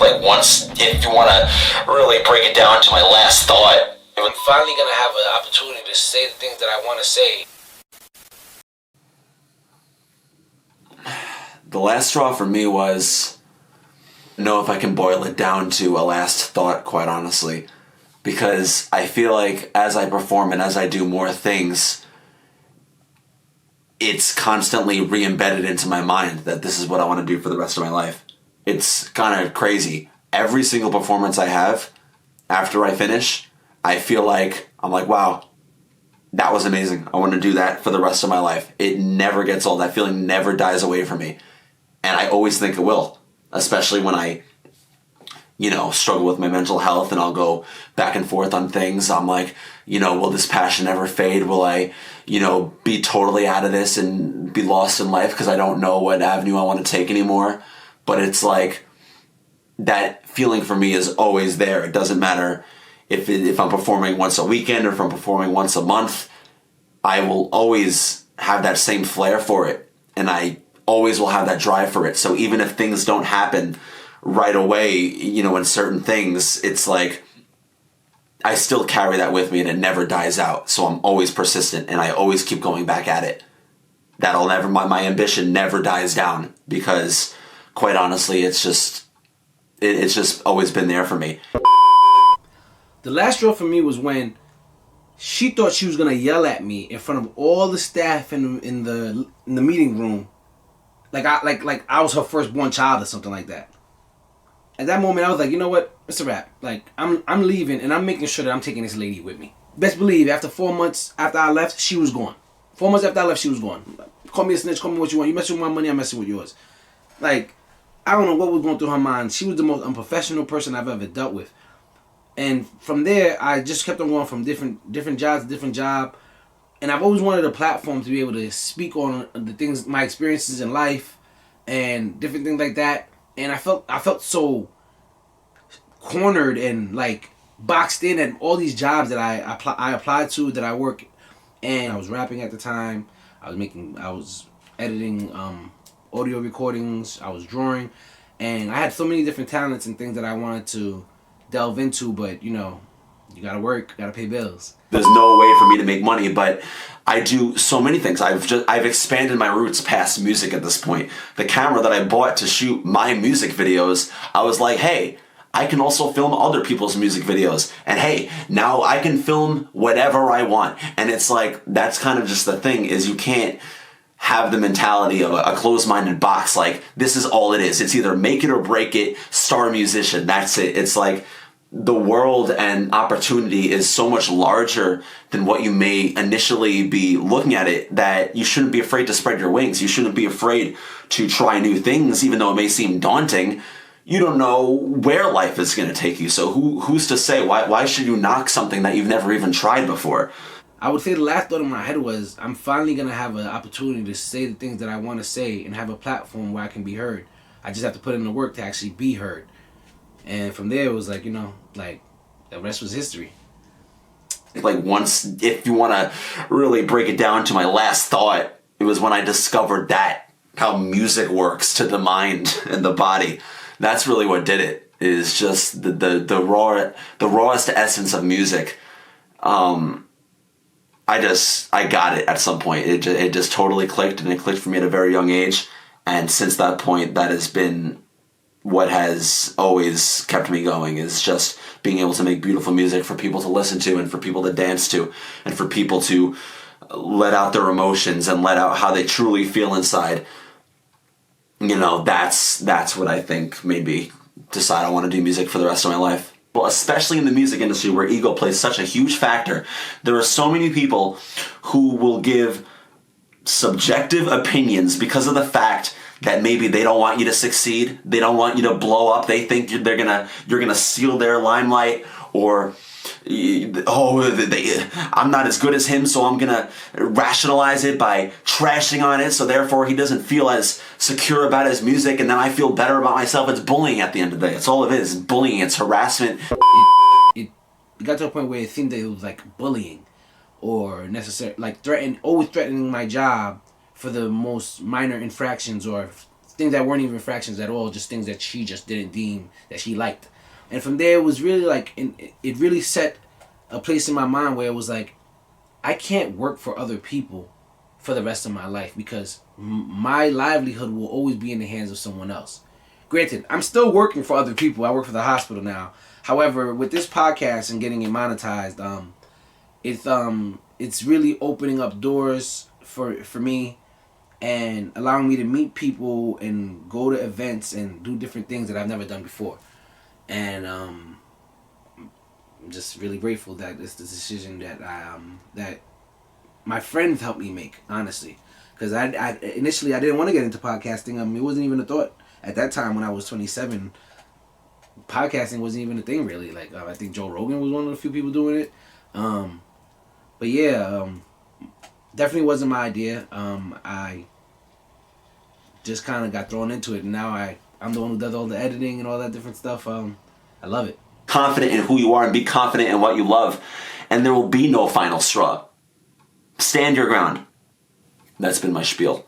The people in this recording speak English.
Like once, if you want to really break it down to my last thought, I'm finally gonna have an opportunity to say the things that I want to say. The last straw for me was, know if I can boil it down to a last thought, quite honestly. Because I feel like as I perform and as I do more things, it's constantly re-embedded into my mind that this is what I want to do for the rest of my life. It's kind of crazy. Every single performance I have, after I finish, I feel like, I'm like, wow, that was amazing. I want to do that for the rest of my life. It never gets old. That feeling never dies away from me. And I always think it will, especially when I, struggle with my mental health and I'll go back and forth on things. I'm like, will this passion ever fade? Will I, be totally out of this and be lost in life because I don't know what avenue I want to take anymore? But it's like, that feeling for me is always there. It doesn't matter if I'm performing once a weekend or if I'm performing once a month. I will always have that same flair for it. And I always will have that drive for it. So even if things don't happen right away, in certain things, it's like I still carry that with me and it never dies out. So I'm always persistent and I always keep going back at it. That'll never, my ambition never dies down because quite honestly, it's just always been there for me. The last straw for me was when she thought she was gonna yell at me in front of all the staff in the meeting room, like I was her firstborn child or something like that. At that moment, I was like, you know what? It's a wrap. Like I'm leaving, and I'm making sure that I'm taking this lady with me. Best believe, after 4 months after I left, she was gone. 4 months after I left, she was gone. Call me a snitch. Call me what you want. You messing with my money, I'm messing with yours. Like, I don't know what was going through her mind. She was the most unprofessional person I've ever dealt with. And from there, I just kept on going from different jobs to different job. And I've always wanted a platform to be able to speak on the things, my experiences in life, and different things like that. And I felt so cornered and like boxed in at all these jobs that I applied to, that I work. And I was rapping at the time. I was editing audio recordings. I was drawing, and I had so many different talents and things that I wanted to delve into, but you gotta work, gotta pay bills. There's no way for me to make money, but I do so many things. I've expanded my roots past music at this point. The camera that I bought to shoot my music videos, I was like, hey, I can also film other people's music videos. And hey, now I can film whatever I want. And it's like, that's kind of just the thing, is you can't have the mentality of a closed-minded box. Like, this is all it is. It's either make it or break it, star musician, that's it. It's like, the world and opportunity is so much larger than what you may initially be looking at it, that you shouldn't be afraid to spread your wings. You shouldn't be afraid to try new things, even though it may seem daunting. You don't know where life is going to take you. So who's to say? Why should you knock something that you've never even tried before? I would say the last thought in my head was, I'm finally going to have an opportunity to say the things that I want to say and have a platform where I can be heard. I just have to put in the work to actually be heard. And from there, it was like, the rest was history. Like, once, if you want to really break it down to my last thought, it was when I discovered that, how music works to the mind and the body. That's really what did it, is just the rawest essence of music. I got it at some point. It just totally clicked, and it clicked for me at a very young age. And since that point, that has been what has always kept me going, is just being able to make beautiful music for people to listen to and for people to dance to and for people to let out their emotions and let out how they truly feel inside. That's what I think made me decide I want to do music for the rest of my life. Well, especially in the music industry where ego plays such a huge factor, there are so many people who will give subjective opinions because of the fact that maybe they don't want you to succeed, they don't want you to blow up, they think you're gonna steal their limelight, or I'm not as good as him, so I'm gonna rationalize it by trashing on it, so therefore he doesn't feel as secure about his music, and then I feel better about myself. It's bullying at the end of the day. It's all it is. It's bullying. It's harassment. It got to a point where it seemed that it was like bullying, or always threatening my job for the most minor infractions, or things that weren't even fractions at all, just things that she just didn't deem that she liked. And from there, it was really like, it really set a place in my mind where it was like, I can't work for other people for the rest of my life because my livelihood will always be in the hands of someone else. Granted, I'm still working for other people. I work for the hospital now. However, with this podcast and getting it monetized, it's really opening up doors for me and allowing me to meet people and go to events and do different things that I've never done before. And I'm just really grateful that it's the decision that that my friends helped me make, honestly. Because I initially I didn't want to get into podcasting. It wasn't even a thought at that time when I was 27. Podcasting wasn't even a thing really. Like I think Joe Rogan was one of the few people doing it. But yeah, definitely wasn't my idea. I just kind of got thrown into it, and now I'm the one who does all the editing and all that different stuff. I love it. Confident in who you are and be confident in what you love, and there will be no final straw. Stand your ground. That's been my spiel.